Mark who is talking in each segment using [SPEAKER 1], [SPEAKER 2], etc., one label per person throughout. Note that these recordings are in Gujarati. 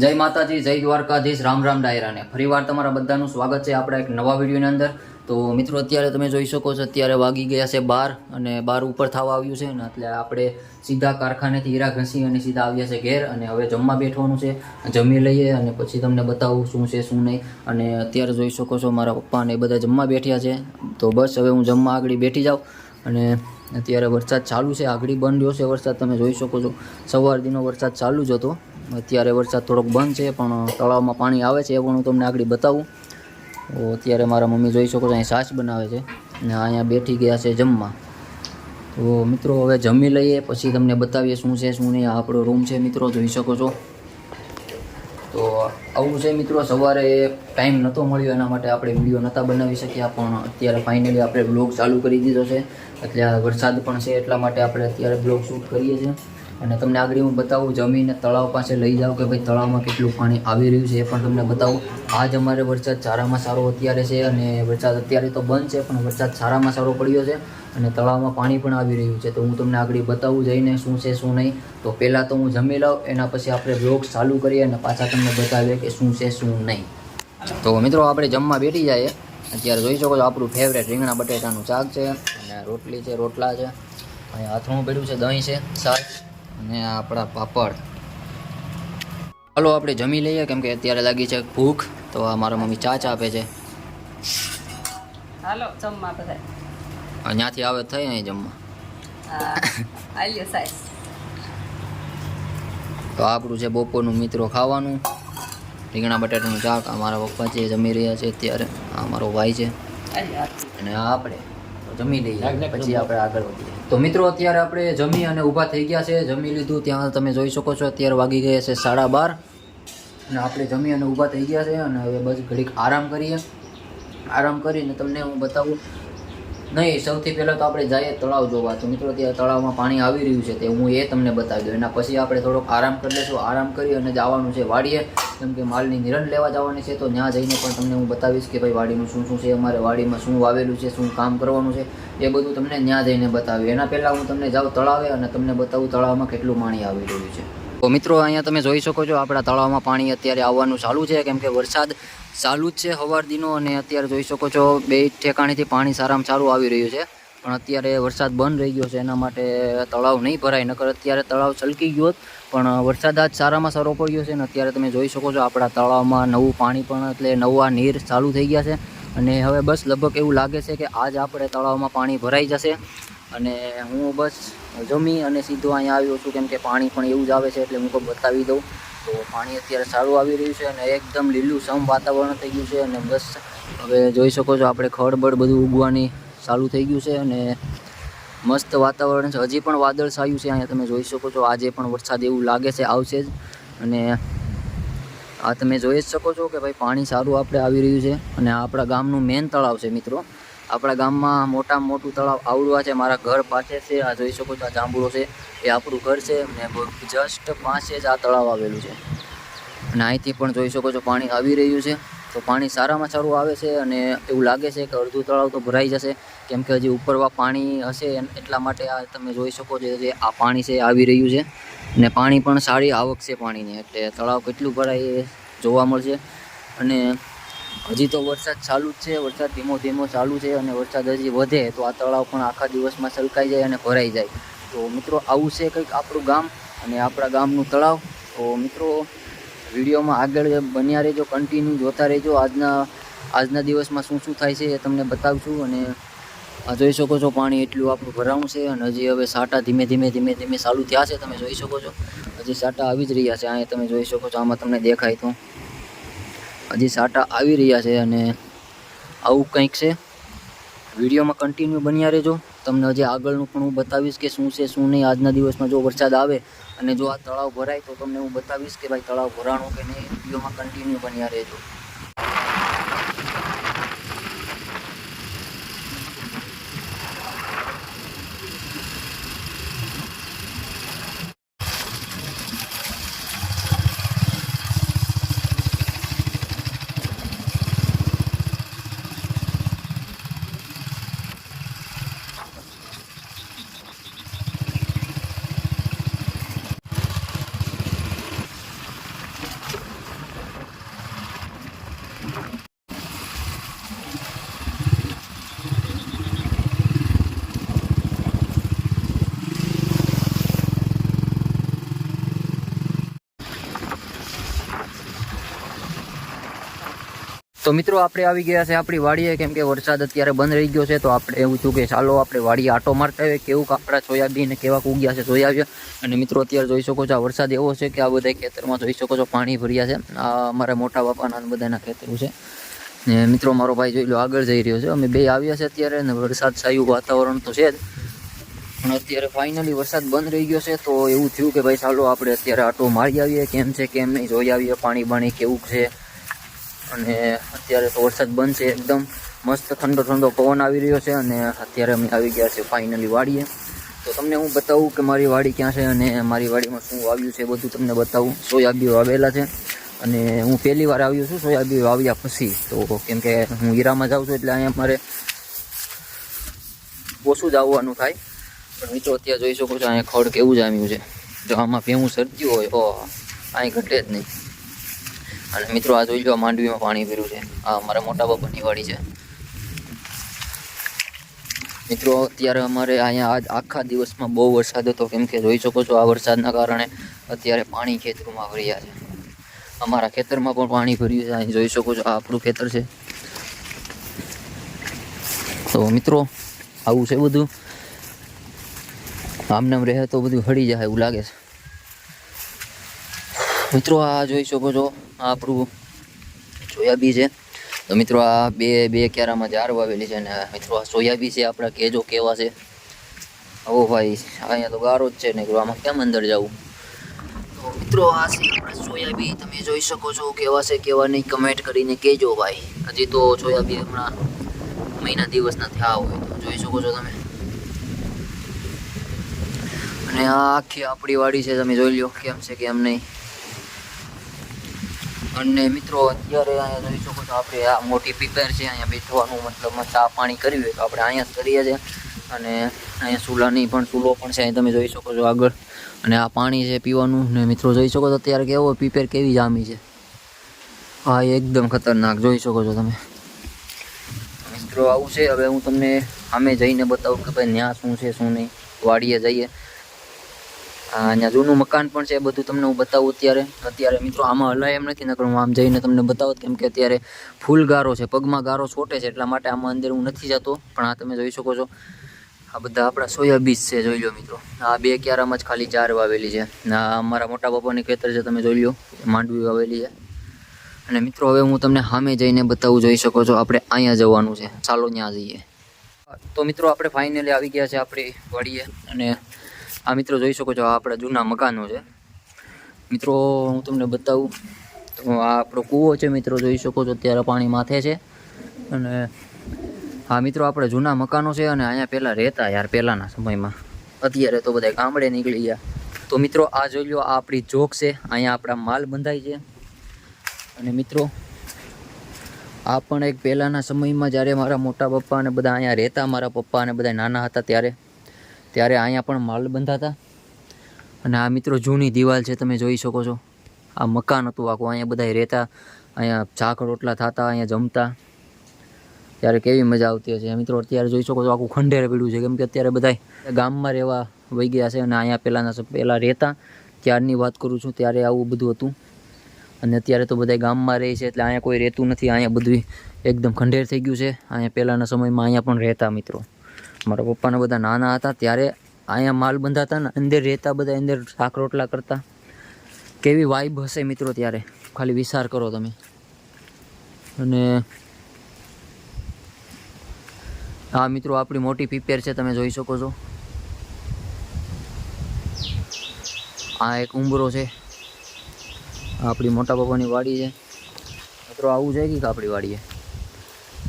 [SPEAKER 1] જય માતાજી, જય દ્વારકાધીશ, રામ રામ ડાયરાને ફરીવાર તમારા બધાનું સ્વાગત છે આપણા એક નવા વિડીયોની અંદર. તો મિત્રો અત્યારે તમે જોઈ શકો છો, અત્યારે વાગી ગયા છે 12 અને 12 ઉપર થવા આવ્યું છે ને, એટલે આપણે સીધા કારખાનેથી હીરા ઘસી અને સીધા આવ્યા છે ઘેર અને હવે જમવા બેઠવાનું છે. જમી લઈએ અને પછી તમને બતાવું શું છે શું નહીં. અને અત્યારે જોઈ શકો છો મારા પપ્પા ને એ બધા જમવા બેઠ્યા છે. તો બસ હવે હું જમવા આગળ બેઠી જાઉં. અને અત્યારે વરસાદ ચાલુ છે, આગળ બંધ રહ્યો છે વરસાદ, તમે જોઈ શકો છો. સવારથીનો વરસાદ ચાલુ જ હતો, અત્યારે વરસાદ થોડોક બંધ છે, પણ તળાવમાં પાણી આવે છે એ પણ હું તમને આગળ બતાવું. તો અત્યારે મારા મમ્મી જોઈ શકો છો અહીં છાશ બનાવે છે અને અહીંયા બેઠી ગયા છે જમવા. તો મિત્રો હવે જમી લઈએ પછી તમને બતાવીએ શું છે શું નહીં. આ આપણો રૂમ છે મિત્રો, જોઈ શકો છો. તો આવું છે મિત્રો, સવારે ટાઈમ નહોતો મળ્યો એના માટે આપણે વિડીયો નહોતા બનાવી શક્યા, પણ અત્યારે ફાઇનલી આપણે બ્લોગ ચાલુ કરી દીધો છે. એટલે વરસાદ પણ છે એટલા માટે આપણે અત્યારે બ્લોગ શૂટ કરીએ છીએ. અને તમને આગળ હું બતાવું, જમીને તળાવ પાસે લઈ જાઉં કે ભાઈ તળાવમાં કેટલું પાણી આવી રહ્યું છે એ પણ તમને બતાવું. આજ અમારે વરસાદ સારામાં સારો અત્યારે છે અને વરસાદ અત્યારે તો બંધ છે, પણ વરસાદ સારામાં સારો પડ્યો છે અને તળાવમાં પાણી પણ આવી રહ્યું છે. તો હું તમને આગળ બતાવું જઈને શું છે શું નહીં. તો પહેલાં તો હું જમી લઉં, એના પછી આપણે બ્લોગ ચાલુ કરીએ અને પાછા તમને બતાવીએ કે શું છે શું નહીં. તો મિત્રો આપણે જમવા બેઠી જઈએ. અત્યારે જોઈ શકો છો આપણું ફેવરેટ રીંગણા બટેટાનું શાક છે અને રોટલી છે, રોટલા છે, અહીંયા અથાણું પડ્યું છે, દહીં છે, છાશ અને આપણા પાપડ. ચાલો આપણે જમી લઈએ, કેમ કે અત્યારે લાગી છે ભૂખ. તો આ મારા મમ્મી ચા આપે છે.
[SPEAKER 2] હાલો જમવા બધા
[SPEAKER 1] અહીંયાથી આવે થઈ અહીં જમવા.
[SPEAKER 2] આલ્યો સાઈસ.
[SPEAKER 1] તો આપણું છે બપોરનું મિત્રો ખાવાનું, રીંગણા બટાટાનું શાક. આ મારા પપ્પા છે જમી રહ્યા છે અત્યારે, આ મારો ભાઈ છે અને આ આપણે જમી લઈએ પછી આપણે આગળ વધીએ. તો મિત્રો અત્યારે આપણે જમી અને ઊભા થઈ ગયા છે, જમી લીધું. ત્યાં તમે જોઈ શકો છો અત્યારે વાગી ગયા છે 12:30 અને આપણે જમી અને ઊભા થઈ ગયા છે. અને હવે બસ ઘડીક આરામ કરીએ. આરામ કરીને તમને હું બતાવું નહીં, સૌથી પહેલાં તો આપણે જઈએ તળાવ જોવા. તો મિત્રો ત્યાં તળાવમાં પાણી આવી રહ્યું છે તે હું એ તમને બતાવી દઉં. એના પછી આપણે થોડોક આરામ કરી લઈશું. આરામ કરી અને જવાનું છે વાડીએ, કેમ કે માલની નિરણ લેવા જવાની છે. તો ત્યાં જઈને પણ તમને હું બતાવીશ કે ભાઈ વાડીનું શું શું છે, અમારે વાડીમાં શું વાવેલું છે, શું કામ કરવાનું છે, એ બધું તમને ત્યાં જઈને બતાવ્યું. એના પહેલાં હું તમને જાઉં તળાવે અને તમને બતાવું તળાવમાં કેટલું પાણી આવી રહ્યું છે. તો મિત્રો અહીંયા તમે જોઈ શકો છો આપણા તળાવમાં પાણી અત્યારે આવવાનું ચાલુ છે, કેમ કે વરસાદ ચાલુ જ છે સવાર દીનો. અને અત્યારે જોઈ શકો છો બે ઠેકાણેથી પાણી સારામાં સારું આવી રહ્યું છે, પણ અત્યારે વરસાદ બંધ રહી ગયો છે એના માટે તળાવ નહીં ભરાય. નકર અત્યારે તળાવ છલકી ગયો, પણ વરસાદ આજ સારામાં સારો પડ્યો છે. અને અત્યારે તમે જોઈ શકો છો આપણા તળાવમાં નવું પાણી પણ, એટલે નવા નીર ચાલુ થઈ ગયા છે. અને હવે બસ લગભગ એવું લાગે છે કે આજ આપણે તળાવમાં પાણી ભરાઈ જશે. અને હું બસ જમી અને સીધો અહીંયા આવ્યો છું, કેમ કે પાણી પણ એવું જ આવે છે, એટલે હું કોઈ બતાવી દઉં. તો પાણી અત્યારે સારું આવી રહ્યું છે અને એકદમ લીલુંછમ વાતાવરણ થઈ ગયું છે. અને બસ હવે જોઈ શકો છો આપણે ખડબડ બધું ઉગવાની ચાલુ થઈ ગયું છે અને મસ્ત વાતાવરણ છે. હજી પણ વાદળ છાયું છે અહીંયા તમે જોઈ શકો છો. આજે પણ વરસાદ એવું લાગે છે આવશે જ. અને આ તમે જોઈ જ શકો છો કે ભાઈ પાણી સારું આપણે આવી રહ્યું છે. અને આ આપણા ગામનું મેઇન તળાવ છે મિત્રો. આપણા ગામમાં મોટામાં મોટું તળાવ આવડું છે, મારા ઘર પાસે છે. આ જોઈ શકો છો આ જાંબુડો છે એ આપણું ઘર છે અને જસ્ટ પાસે જ આ તળાવ આવેલું છે. અને અહીંથી પણ જોઈ શકો છો પાણી આવી રહ્યું છે. તો પાણી સારામાં સારું આવે છે અને એવું લાગે છે કે અડધું તળાવ તો ભરાઈ જશે, કેમ કે હજી ઉપરવા પાણી હશે એટલા માટે આ તમે જોઈ શકો છો જે આ પાણી છે આવી રહ્યું છે. અને પાણી પણ સારી આવક છે પાણીની, એટલે તળાવ કેટલું ભરાય એ જોવા મળશે. અને હજી તો વરસાદ ચાલુ જ છે, વરસાદ ધીમો ધીમો ચાલુ છે અને વરસાદ હજી વધે તો આ તળાવ પણ આખા દિવસમાં છલકાઈ જાય અને ભરાઈ જાય. તો મિત્રો આવું છે કંઈક આપણું ગામ અને આપણા ગામનું તળાવ. તો મિત્રો વિડીયોમાં આગળ બન્યા રહેજો, કન્ટિન્યુ જોતા રહેજો. આજના દિવસમાં શું શું થાય છે એ તમને બતાવશું. અને આ જોઈ શકો છો પાણી એટલું આપણું ભરાણું છે અને હજી હવે સાટા ધીમે ધીમે ચાલુ થયા છે. તમે જોઈ શકો છો હજી સાટા આવી જ રહ્યા છે. અહીંયા તમે જોઈ શકો છો, આમાં તમને દેખાય તો હજી સાટા આવી રહ્યા છે. અને આવું કંઈક છે. વિડીયોમાં કન્ટિન્યુ બન્યા રહેજો, તમને હજી આગળનું પણ હું બતાવીશ કે શું છે શું નહીં. આજના દિવસમાં જો વરસાદ આવે અને જો આ તળાવ ભરાય તો તમને હું બતાવીશ કે ભાઈ તળાવ ભરાણું કે નહીં. વિડીયોમાં કન્ટિન્યુ બન્યા રહેજો. તો મિત્રો આપણે આવી ગયા છે આપણી વાડીએ, કેમ કે વરસાદ અત્યારે બંધ રહી ગયો છે. તો આપણે એવું થયું કે ચાલો આપણે વાડીએ આટો મારતા હોય કેવું આપણા સોયાબીન કેવા ઉગ્યા છે સોયાબીન. અને મિત્રો અત્યારે જોઈ શકો છો આ વરસાદ એવો છે કે આ બધા ખેતરમાં જોઈ શકો છો પાણી ભર્યા છે. આ અમારા મોટા બાપાના બધાના ખેતરો છે. ને મિત્રો મારો ભાઈ જોઈ લો આગળ જઈ રહ્યો છે. અમે બે આવ્યા છે અત્યારે ને વરસાદ છાયું વાતાવરણ તો છે જ, પણ અત્યારે ફાઇનલી વરસાદ બંધ રહી ગયો છે. તો એવું થયું કે ભાઈ ચાલો આપણે અત્યારે આટો મારી આવીએ કેમ છે કેમ નહીં, જોઈ આવીએ પાણી કેવું છે. અને અત્યારે તો વરસાદ બંધ છે, એકદમ મસ્ત ઠંડો ઠંડો પવન આવી રહ્યો છે. અને અત્યારે અમે આવી ગયા છે ફાઇનલી વાડીએ. તો તમને હું બતાવું કે મારી વાડી ક્યાં છે અને મારી વાડીમાં શું વાવ્યું છે બધું તમને બતાવું. સોયાબીન વાવેલા છે અને હું પહેલી વાર આવ્યો છું સોયાબીન વાવ્યા પછી. તો કેમ કે હું હીરામાં જાઉં છું એટલે અહીંયા મારે ઓછું જ આવવાનું થાય. પણ મિત્રો અત્યારે જોઈ શકો છો અહીંયા ખડ કેવું જામ્યું છે. જો આમાં ભેવું સરત્યું હોય તો અહીં ઘટે જ નહીં. અને મિત્રો આ જોઈ લો માંડવીમાં પાણી ભર્યું છે. આ અમારા મોટા બાપાની વાડી છે. મિત્રો અત્યારે અમારે અહીંયા આજ આખા દિવસમાં બહુ વરસાદ હતો, કેમ કે જોઈ શકો છો આ વરસાદના કારણે અત્યારે પાણી ખેતરોમાં ભર્યા છે. અમારા ખેતરમાં પણ પાણી ભર્યું છે. અહીં જોઈ શકો છો આ આપણું ખેતર છે. તો મિત્રો આવું છે બધું. આમને આમ રહે તો બધું હળી જાય એવું લાગે છે. મિત્રો આ જોઈ શકો છો આ આપણું સોયાબીન છે. તો મિત્રો આ બે ક્યારામાં જાર વાવેલી છે. અને મિત્રો આ સોયાબીન છે આપણા કેજો કેવા છે. ઓ ભાઈ અહીંયા તો ગારો જ છે ને, આમાં કેમ અંદર જવું. તો મિત્રો આ છે આપણા સોયાબીન. તમે જોઈ શકો છો કેવા છે કેવા નહીં કમેન્ટ કરીને કહેજો ભાઈ. હજી તો સોયાબીન હમણાં મહિના દિવસના થયા હોય તો જોઈ શકો છો તમે. અને આ આખી આપણી વાડી છે, તમે જોઈ લો કેમ છે કેમ નહીં. અને મિત્રો અત્યારે અહીંયા જોઈ શકો છો આપણે આ મોટી પીપર છે, અહીંયા બેઠવાનું મતલબ ચા પાણી કરવી હોય તો આપણે અહીંયા જ કરીએ છીએ. અને અહીંયા ચૂલાની પણ ચૂલો પણ છે અહીં તમે જોઈ શકો છો આગળ. અને આ પાણી છે પીવાનું. ને મિત્રો જોઈ શકો છો અત્યારે કેવો પીપર કેવી જામી છે. હા એકદમ ખતરનાક જોઈ શકો છો તમે. મિત્રો આવું છે. હવે હું તમને સામે જઈને બતાવું કે ભાઈ ત્યાં શું છે શું નહીં. વાડીએ જઈએ. અહીંયા જૂનું મકાન પણ છે, બધું તમને હું બતાવું અત્યારે મિત્રો આમાં હલાય એમ નથી, નકર હું આમ જઈને તમને બતાવું. કેમ કે અત્યારે ફૂલ ગારો છે, પગમાં ગારો છોટે છે, એટલા માટે આમાં અંદર હું નથી જતો. પણ આ તમે જોઈ શકો છો આ બધા આપણા સોયાબીન છે. જોઈ લો મિત્રો આ બે ક્યારામાં જ ખાલી જાર વાવેલી છે. આ અમારા મોટા બાપાની ખેતર છે, તમે જોઈ લો માંડવી વાવેલી છે. અને મિત્રો હવે હું તમને સામે જઈને બતાવું. જોઈ શકો છો આપણે અહીંયા જવાનું છે, ચાલો ત્યાં જઈએ. તો મિત્રો આપણે ફાઇનલી આવી ગયા છે આપણી વાડીએ. અને આ મિત્રો જોઈ શકો છો આ આપણા જૂના મકાનો છે. મિત્રો હું તમને બતાવું તો આ આપણો કૂવો છે. મિત્રો જોઈ શકો છો અત્યારે પાણી માથે છે. અને હા મિત્રો આપણે જૂના મકાનો છે. અને અહીંયા પહેલાં રહેતા યાર પહેલાંના સમયમાં. અત્યારે તો બધા ગામડે નીકળી ગયા. તો મિત્રો આ જોઈ લો આ આપણી જોક છે. અહીંયા આપણા માલ બંધાય છે. અને મિત્રો આ પણ એક પહેલાંના સમયમાં જ્યારે મારા મોટા પપ્પા અને બધા અહીંયા રહેતા, મારા પપ્પા અને બધા નાના હતા ત્યારે અહીંયા પણ માલ બંધાતા. અને આ મિત્રો જૂની દિવાલ છે, તમે જોઈ શકો છો. આ મકાન હતું આખું, અહીંયા બધા રહેતા, અહીંયા ચાક રોટલા થતા, અહીંયા જમતા. ત્યારે કેવી મજા આવતી હશે મિત્રો. અત્યારે જોઈ શકો છો આખું ખંડેર પડ્યું છે, કેમ કે અત્યારે બધા ગામમાં રહેવા વહી ગયા છે. અને અહીંયા પહેલાં રહેતા ત્યારની વાત કરું છું, ત્યારે આવું બધું હતું. અને અત્યારે તો બધા ગામમાં રહે છે, એટલે અહીંયા કોઈ રહેતું નથી. અહીંયા બધું એકદમ ખંડેર થઈ ગયું છે. અહીંયા પહેલાંના સમયમાં અહીંયા પણ રહેતા મિત્રો. મારા પપ્પાને બધા નાના હતા ત્યારે અહીંયા માલ બંધાતા ને અંદર રહેતા, બધા અંદર શાક રોટલા કરતા. કેવી વાઇબ હશે મિત્રો ત્યારે, ખાલી વિચાર કરો તમે. અને હા મિત્રો આપણી મોટી પીપેર છે, તમે જોઈ શકો છો. આ એક ઉંબરો છે, આપણી મોટા બાપાની વાડી છે. મિત્રો આવું છે કે આપણી વાડીએ.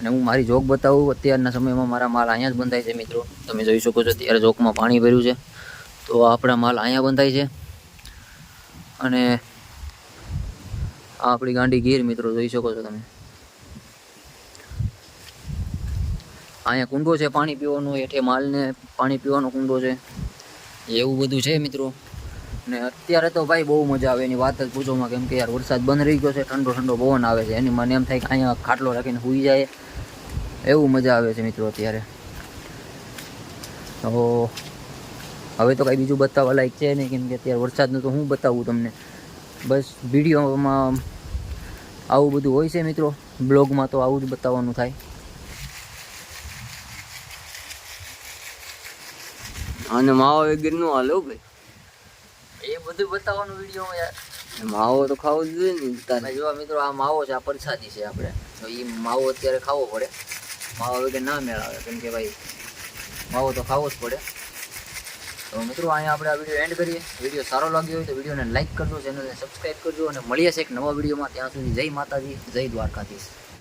[SPEAKER 1] અને હું મારી જોક બતાવું. અત્યારના સમયમાં મારા માલ અહીંયા જ બંધાય છે મિત્રો. તમે જોઈ શકો છો અત્યારે જોકમાં પાણી ભર્યું છે, તો આપણા માલ અહીંયા બંધાય છે. અને આ આપણી ગાંડી ગીર મિત્રો જોઈ શકો છો તમે. અહીંયા કુંડો છે પાણી પીવાનો, હેઠે માલને પાણી પીવાનો કુંડો છે. એવું બધું છે મિત્રો. ને અત્યારે તો ભાઈ બહુ મજા આવે, એની વાત જ પૂછોમાં. કેમ કે યાર વરસાદ બંધ રહી ગયો છે, ઠંડો ઠંડો પવન આવે છે. એની મને એમ થાય કે અહીંયા ખાટલો રાખીને સૂઈ જાય, એવું મજા આવે છે મિત્રો અત્યારે. તો હવે તો કાંઈ બીજું બતાવવા લાયક છે નહીં, કેમ કે અત્યારે વરસાદનું તો હું બતાવું તમને. બસ વિડીયોમાં આવું બધું હોય છે મિત્રો. બ્લોગમાં તો આવું જ બતાવવાનું થાય.
[SPEAKER 3] અને માવો વગર નું હાલો ભાઈ,
[SPEAKER 1] એ બધું બતાવવાનું વિડીયોમાં યાર.
[SPEAKER 3] માવો તો ખાવો જ જોઈએ ને તારે.
[SPEAKER 1] અને જો મિત્રો આ માવો છે, આ પ્રસાદી છે આપણે, તો એ માવો અત્યારે ખાવો પડે. માવો વગર ના મેળાવે, કેમ કે ભાઈ માવો તો ખાવો જ પડે. તો મિત્રો અહીંયા આપણે આ વિડીયો એન્ડ કરીએ. વિડીયો સારો લાગ્યો હોય તો વિડીયોને લાઈક કરજો, ચેનલને સબસ્ક્રાઈબ કરજો, અને મળીએ છીએ એક નવા વિડીયોમાં. ત્યાં સુધી જય માતાજી, જય દ્વારકાધીશ.